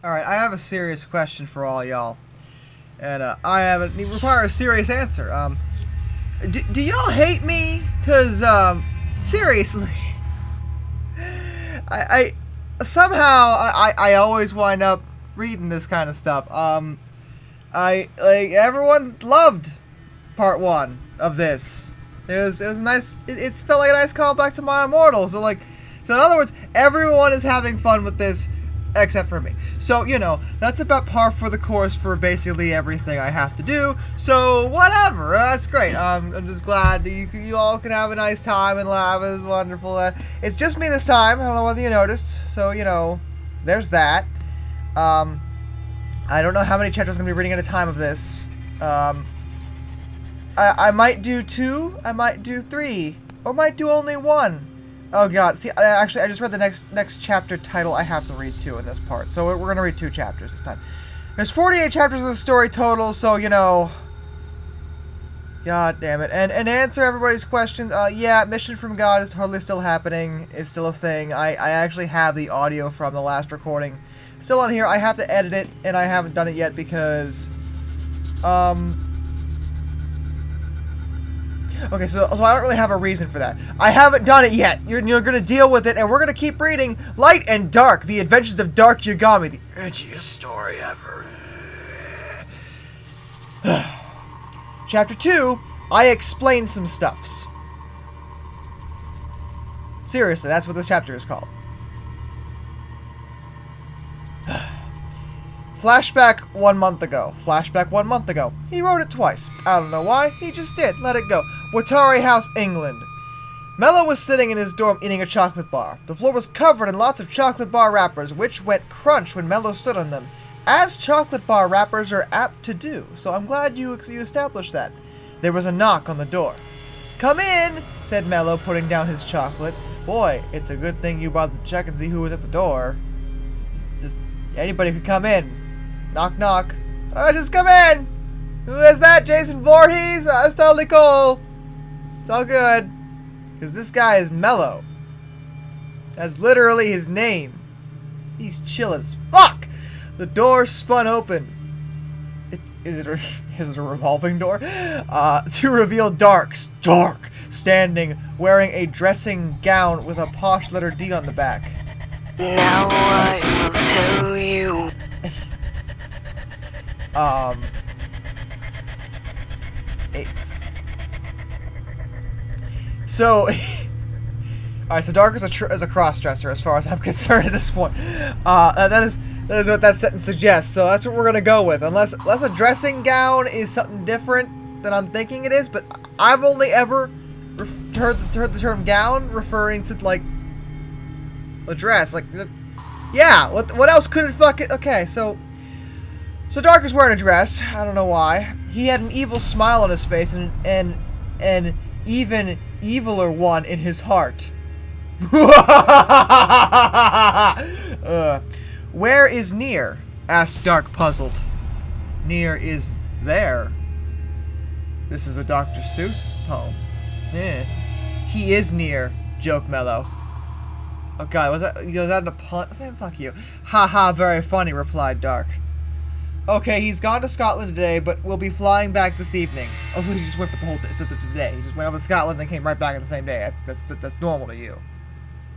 Alright, I have a serious question for all y'all. And it requires a serious answer. Do y'all hate me? Cause, seriously. I somehow, I always wind up reading this kind of stuff. Everyone loved part 1 of this. It was nice, it felt like a nice callback to My Immortal. So in other words, everyone is having fun with this, except for me. So, that's about par for the course for basically everything I have to do. So, whatever. That's great. I'm just glad that you all can have a nice time and laugh. It's wonderful. It's just me this time. I don't know whether you noticed. So, there's that. I don't know how many chapters I'm going to be reading at a time of this. I might do 2. I might do 3. Or might do only 1. Oh god, see, I just read the next chapter title. I have to read 2 in this part. So we're going to read 2 chapters this time. There's 48 chapters of the story total, so, God damn it. And answer everybody's questions, yeah, Mission from God is totally still happening. It's still a thing. I actually have the audio from the last recording still on here. I have to edit it, and I haven't done it yet because, okay, so I don't really have a reason for that. I haven't done it yet. You're going to deal with it, and we're going to keep reading Light and Dark, The Adventures of Dark Yagami, the edgiest story ever. Chapter 2, I explain some stuffs. Seriously, that's what this chapter is called. Flashback 1 month ago. Flashback 1 month ago. He wrote it twice. I don't know why. He just did. Let it go. Watari House, England. Mello was sitting in his dorm eating a chocolate bar. The floor was covered in lots of chocolate bar wrappers, which went crunch when Mello stood on them, as chocolate bar wrappers are apt to do. So I'm glad you established that. There was a knock on the door. "Come in," said Mello, putting down his chocolate. Boy, it's a good thing you bothered to check and see who was at the door. Just anybody could come in. Knock, knock. Just come in! Who is that? Jason Voorhees? It's totally cool. It's all good. Because this guy is Mello. That's literally his name. He's chill as fuck! The door spun open. Is it a revolving door? To reveal Dark, standing, wearing a dressing gown with a posh letter D on the back. Now I will tell you. So, alright, so Dark is a cross-dresser as far as I'm concerned at this point. That is what that sentence suggests, so that's what we're gonna go with. Unless a dressing gown is something different than I'm thinking it is, but I've only ever heard the term gown referring to, like, a dress. Like, yeah, what else could it fucking... Okay, so Dark is wearing a dress. I don't know why. He had an evil smile on his face and an even eviler one in his heart. Where is Near? Asked Dark, puzzled. Near is there. This is a Dr. Seuss poem. He is near, joked Mello. Oh god, was that a pun? Man, fuck you. Haha, very funny, replied Dark. Okay, he's gone to Scotland today, but we'll be flying back this evening. Oh, so he just went for the whole day. He just went over to Scotland and came right back on the same day. That's normal to you.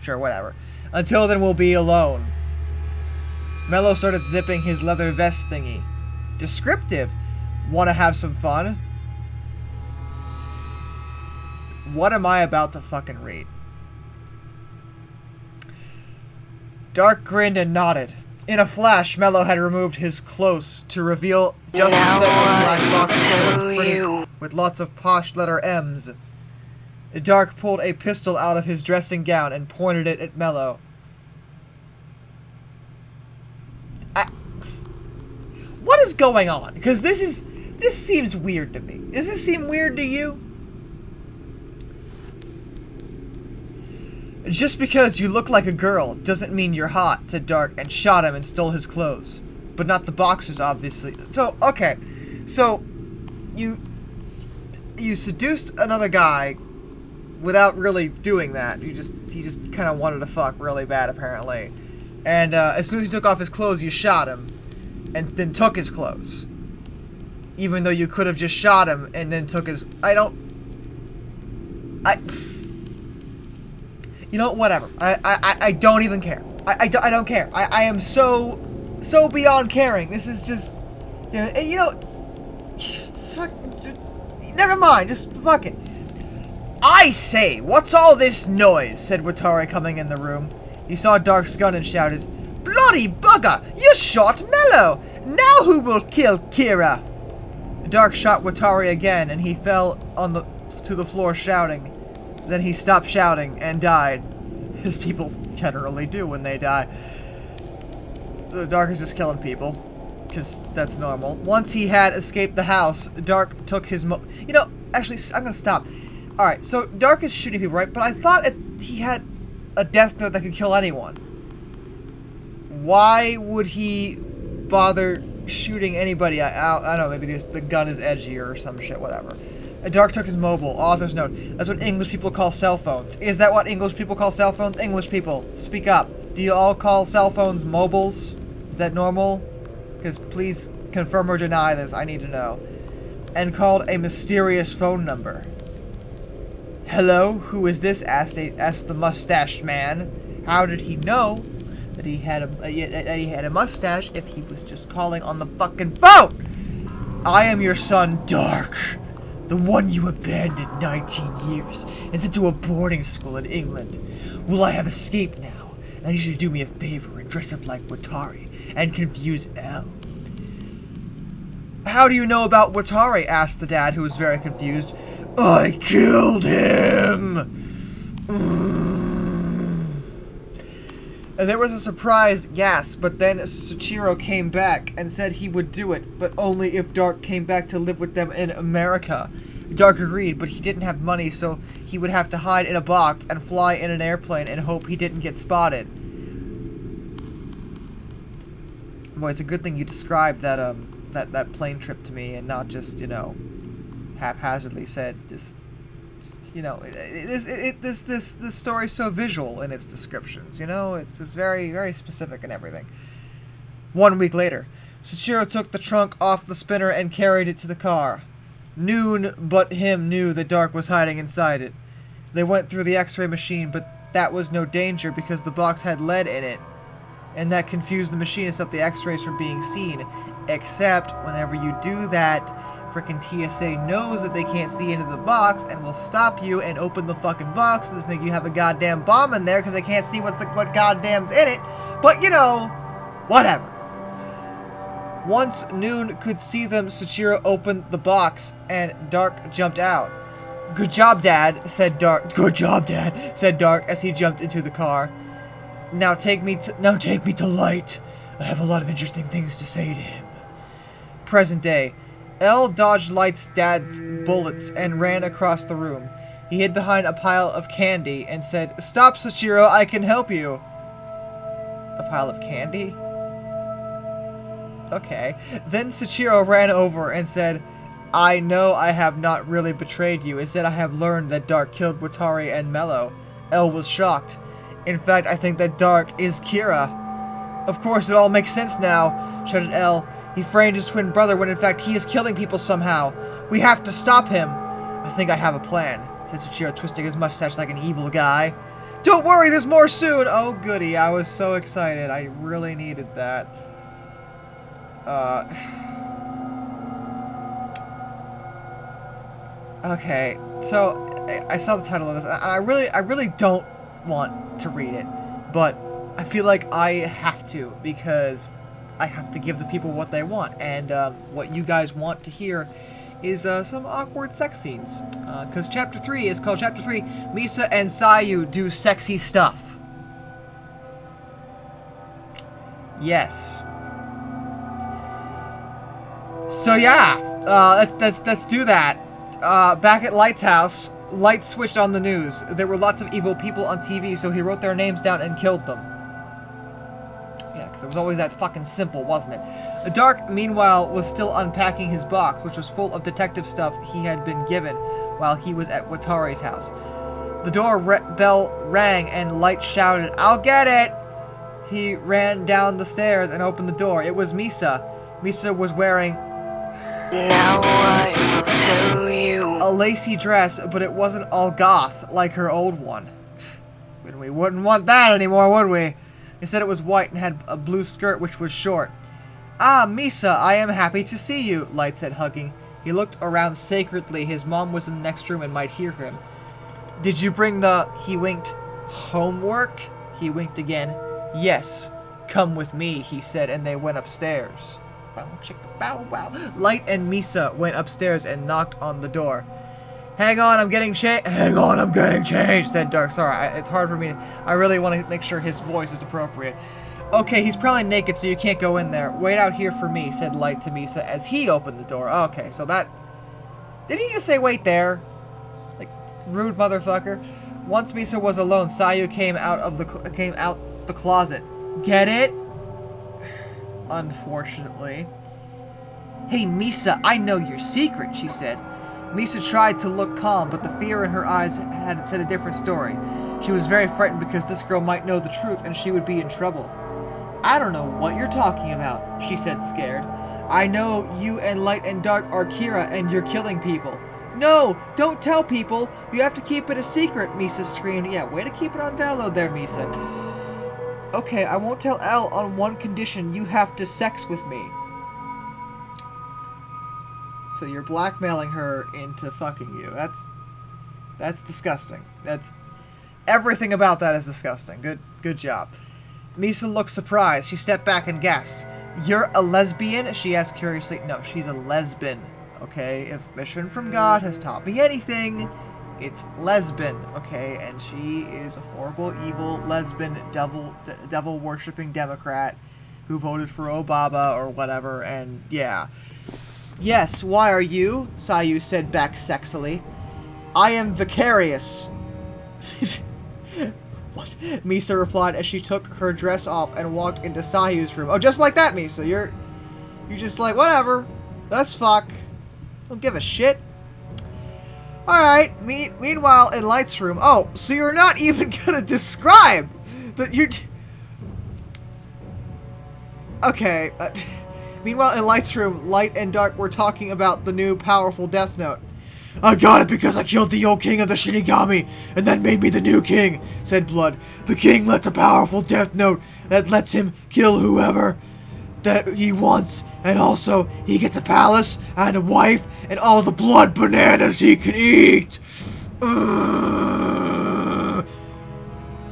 Sure, whatever. Until then, we'll be alone. Mello started zipping his leather vest thingy. Descriptive. Want to have some fun? What am I about to fucking read? Dark grinned and nodded. In a flash, Mello had removed his clothes to reveal just a set of black boxes printed with lots of posh letter M's. Dark pulled a pistol out of his dressing gown and pointed it at Mello. What is going on? Because this seems weird to me. Does this seem weird to you? Just because you look like a girl doesn't mean you're hot, said Dark, and shot him and stole his clothes. But not the boxers, obviously. So, okay. So, you seduced another guy without really doing that. He just kind of wanted to fuck really bad, apparently. And as soon as he took off his clothes, you shot him. And then took his clothes. Even though you could have just shot him and then took his... You know, whatever. I don't even care. I don't care. I am so beyond caring. This is just... You know... Fuck... Never mind. Just fuck it. I say, what's all this noise? Said Watari, coming in the room. He saw Dark's gun and shouted, "Bloody bugger! You shot Mello! Now who will kill Kira?" Dark shot Watari again, and he fell to the floor shouting. Then he stopped shouting and died, as people generally do when they die. The Dark is just killing people, because that's normal. Once he had escaped the house, Dark took his You know, actually, I'm gonna stop. Alright, so Dark is shooting people, right? But I thought he had a death note that could kill anyone. Why would he bother shooting anybody? I don't know, maybe the gun is edgier or some shit, whatever. Dark took his mobile. Author's note. That's what English people call cell phones. Is that what English people call cell phones? English people, speak up. Do you all call cell phones mobiles? Is that normal? Because please confirm or deny this. I need to know. And called a mysterious phone number. "Hello, who is this?" asked the mustached man. How did he know that he had a mustache if he was just calling on the fucking phone? "I am your son, Dark, the one you abandoned 19 years and sent to a boarding school in England. Well, I have escaped now, and I need you to do me a favor and dress up like Watari and confuse Elle." "How do you know about Watari?" asked the dad, who was very confused. "I killed him!" And there was a surprised gasp, but then Soichiro came back and said he would do it, but only if Dark came back to live with them in America. Dark agreed, but he didn't have money, so he would have to hide in a box and fly in an airplane and hope he didn't get spotted. Boy, it's a good thing you described that plane trip to me and not just, you know, haphazardly said, just, you know, this story's so visual in its descriptions, you know, it's just very, very specific and everything. 1 week later, Soichiro took the trunk off the spinner and carried it to the car. Noon but him knew that Dark was hiding inside it. They went through the x-ray machine, but that was no danger because the box had lead in it, and that confused the machine and stopped the x-rays from being seen. Except, whenever you do that, frickin' TSA knows that they can't see into the box and will stop you and open the fucking box and think you have a goddamn bomb in there because they can't see what goddamn's in it. But, you know, whatever. Once Noon could see them, Soichiro opened the box and Dark jumped out. "Good job, Dad," said Dark. "Good job, Dad," said Dark as he jumped into the car. Now take me to Light. I have a lot of interesting things to say to him." Present day. Elle dodged Light's dad's bullets and ran across the room. He hid behind a pile of candy and said, "Stop, Soichiro, I can help you." A pile of candy? Okay. Then Soichiro ran over and said, "I know I have not really betrayed you. Instead, I have learned that Dark killed Watari and Mello." Elle was shocked. "In fact, I think that Dark is Kira." "Of course, it all makes sense now," shouted Elle. "He framed his twin brother when in fact he is killing people somehow. We have to stop him." "I think I have a plan," said Soichiro, twisting his mustache like an evil guy. "Don't worry, there's more soon." Oh goody, I was so excited. I really needed that. Okay, so I saw the title of this, and I really don't want to read it, but I feel like I have to, because I have to give the people what they want, and what you guys want to hear is some awkward sex scenes, because Chapter 3 is called Chapter 3, Misa and Sayu Do Sexy Stuff. Yes. So yeah, let's do that. Back at Light's house, Light switched on the news. There were lots of evil people on TV, so he wrote their names down and killed them. Yeah, because it was always that fucking simple, wasn't it? Dark, meanwhile, was still unpacking his box, which was full of detective stuff he had been given while he was at Watari's house. The door bell rang and Light shouted, "I'll get it!" He ran down the stairs and opened the door. It was Misa. Misa was wearing Now I will tell you. a lacy dress, but it wasn't all goth like her old one. We wouldn't want that anymore, would we? Instead, it was white and had a blue skirt, which was short. Ah, Misa, I am happy to see you, Light said, hugging. He looked around sacredly. His mom was in the next room and might hear him. Did you bring the... He winked. Homework? He winked again. Yes. Come with me, he said, and they went upstairs. Bow, chicka, bow, wow. Light and Misa went upstairs and knocked on the door. Hang on, I'm getting changed. Hang on, I'm getting changed, said Dark. Sorry, it's hard for me. I really want to make sure his voice is appropriate. Okay, he's probably naked, so you can't go in there. Wait out here for me, said Light to Misa as he opened the door. Okay, so that... Did he just say wait there? Like, rude motherfucker. Once Misa was alone, Sayu came out the closet. Get it? Unfortunately. Hey, Misa, I know your secret, she said. Misa tried to look calm, but the fear in her eyes had said a different story. She was very frightened because this girl might know the truth and she would be in trouble. I don't know what you're talking about, she said, scared. I know you and Light and Dark are Kira and you're killing people. No, don't tell people. You have to keep it a secret, Misa screamed. Yeah, way to keep it on download there, Misa. Okay, I won't tell Elle on one condition. You have to sex with me. So you're blackmailing her into fucking you. That's disgusting. That's everything about that is disgusting. Good job. Misa looked surprised. She stepped back and gasped. You're a lesbian? She asked curiously. No, she's a lesbian. Okay, if mission from God has taught me anything, it's lesbian. Okay, and she is a horrible, evil, lesbian, devil worshipping Democrat who voted for Obama or whatever. And yeah. Yes, why are you? Sayu said back sexily. I am vicarious. What? Misa replied as she took her dress off and walked into Sayu's room. Oh, just like that, Misa. You're just like, whatever. Let's fuck. Don't give a shit. Alright, meanwhile, in Light's room. Oh, so you're not even gonna describe that you're... Okay, meanwhile, in Light's room, Light and Dark were talking about the new powerful Death Note. I got it because I killed the old king of the Shinigami, and that made me the new king, said Blood. The king lets a powerful Death Note that lets him kill whoever that he wants, and also he gets a palace and a wife and all the blood bananas he can eat.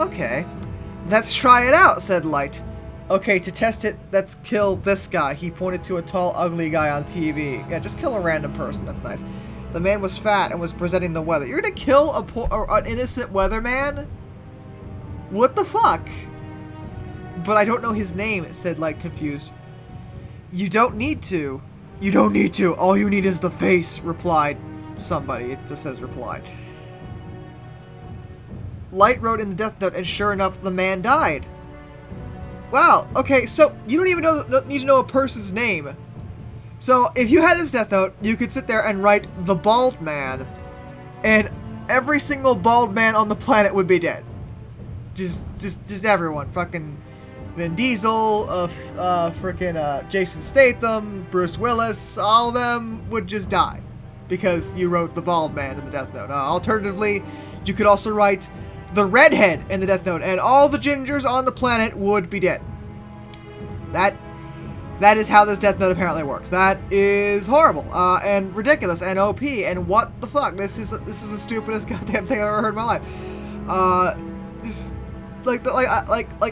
Okay, let's try it out, said Light. Okay, to test it, let's kill this guy. He pointed to a tall, ugly guy on TV. Yeah, just kill a random person. That's nice. The man was fat and was presenting the weather. You're gonna kill an innocent weatherman? What the fuck? But I don't know his name, said Light, confused. You don't need to. You don't need to. All you need is the face, replied somebody. It just says replied. Light wrote in the Death Note, and sure enough, the man died. Wow, okay, so you don't even need to know a person's name. So, if you had this Death Note, you could sit there and write the bald man, and every single bald man on the planet would be dead. Just everyone. Fucking Vin Diesel, frickin' Jason Statham, Bruce Willis, all of them would just die. Because you wrote the bald man in the Death Note. Alternatively, you could also write the redhead in the Death Note, and all the gingers on the planet would be dead. That is how this Death Note apparently works. That is horrible, and ridiculous, and OP, and what the fuck? This is the stupidest goddamn thing I've ever heard in my life.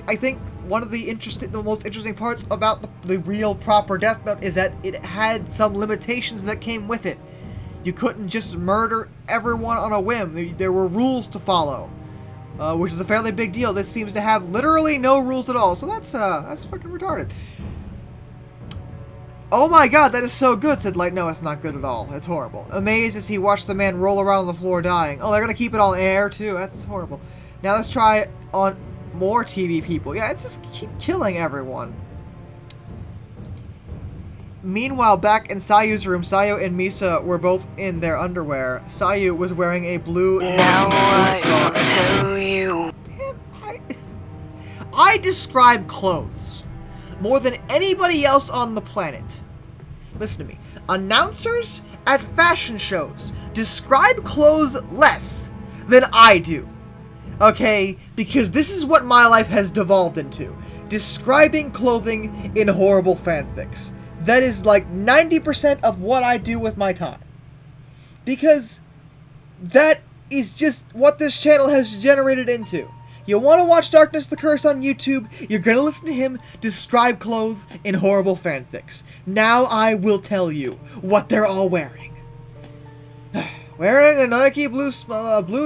I think one of the most interesting parts about the real proper Death Note is that it had some limitations that came with it. You couldn't just murder everyone on a whim. There were rules to follow, which is a fairly big deal. This seems to have literally no rules at all, so that's fucking retarded. Oh my god, that is so good, said Light. No, it's not good at all. It's horrible. Amazed as he watched the man roll around on the floor dying. Oh, they're gonna keep it all air, too. That's horrible. Now let's try on more TV people. Yeah, it's just keep killing everyone. Meanwhile, back in Sayu's room, Sayu and Misa were both in their underwear. Sayu was wearing a blue... Now I will tell you. Damn, I I describe clothes more than anybody else on the planet. Listen to me. Announcers at fashion shows describe clothes less than I do. Okay? Because this is what my life has devolved into. Describing clothing in horrible fanfics. That is like 90% of what I do with my time. Because that is just what this channel has generated into. You want to watch Darkness the Curse on YouTube, you're going to listen to him describe clothes in horrible fanfics. Now I will tell you what they're all wearing. Wearing a Nike blue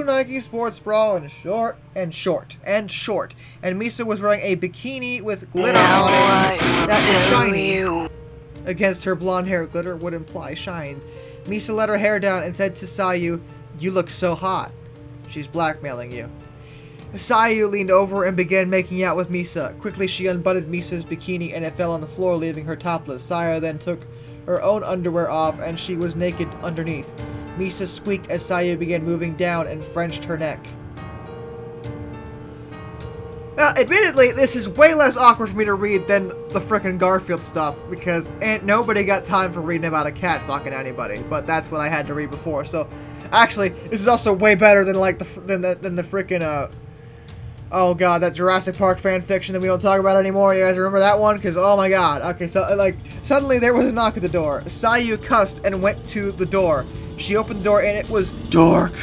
Nike sports bra and short. And Misa was wearing a bikini with glitter on it that was shiny. Against her blonde hair, glitter would imply shines. Misa let her hair down and said to Sayu, "You look so hot." She's blackmailing you. Sayu leaned over and began making out with Misa. Quickly, she unbuttoned Misa's bikini and it fell on the floor, leaving her topless. Sayu then took her own underwear off and she was naked underneath. Misa squeaked as Sayu began moving down and Frenched her neck. Now, admittedly, this is way less awkward for me to read than the frickin' Garfield stuff, because ain't nobody got time for reading about a cat fucking anybody, but that's what I had to read before, so, actually, this is also way better than, like, than the frickin', oh god, that Jurassic Park fanfiction that we don't talk about anymore. You guys remember that one? Because, oh my god. Okay, so, like, suddenly there was a knock at the door. Sayu cussed and went to the door. She opened the door and it was dark.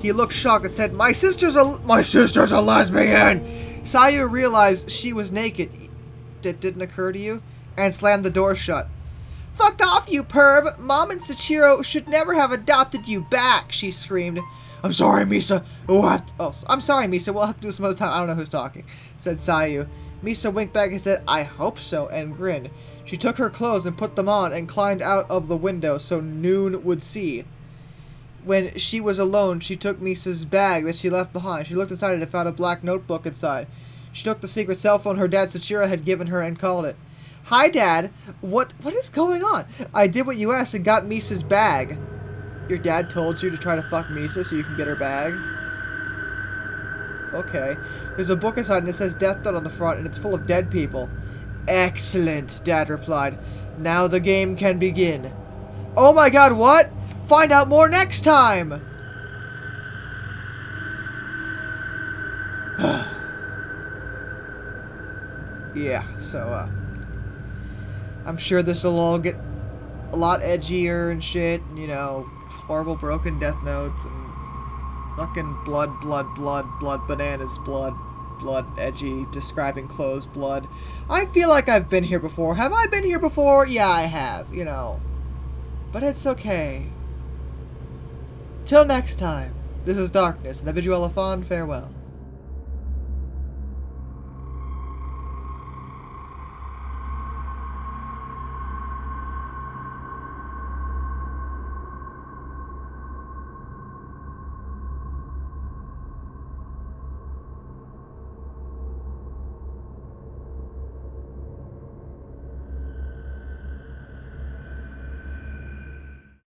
He looked shocked and said, My sister's a lesbian! Sayu realized she was naked. That didn't occur to you? And slammed the door shut. Fuck off, you perv! Mom and Sachiro should never have adopted you back, she screamed. I'm sorry, Misa. I'm sorry, Misa. We'll have to do this some other time. I don't know who's talking, said Sayu. Misa winked back and said, I hope so, and grinned. She took her clothes and put them on and climbed out of the window so Noon would see. When she was alone, she took Misa's bag that she left behind. She looked inside it and found a black notebook inside. She took the secret cell phone her dad Sachiro had given her and called it. Hi, Dad. What is going on? I did what you asked and got Misa's bag. Your dad told you to try to fuck Misa so you can get her bag? Okay. There's a book inside and it says Death Note on the front and it's full of dead people. Excellent, Dad replied. Now the game can begin. Oh my god, what? Find out more next time! Yeah, so, I'm sure this will all get a lot edgier and shit, and, you know, horrible broken death notes, and fucking blood, bananas, blood, edgy, describing clothes, blood. I feel like I've been here before. Have I been here before? Yeah, I have, you know. But it's okay. Till next time, this is Darkness, and I bid you all a fond farewell.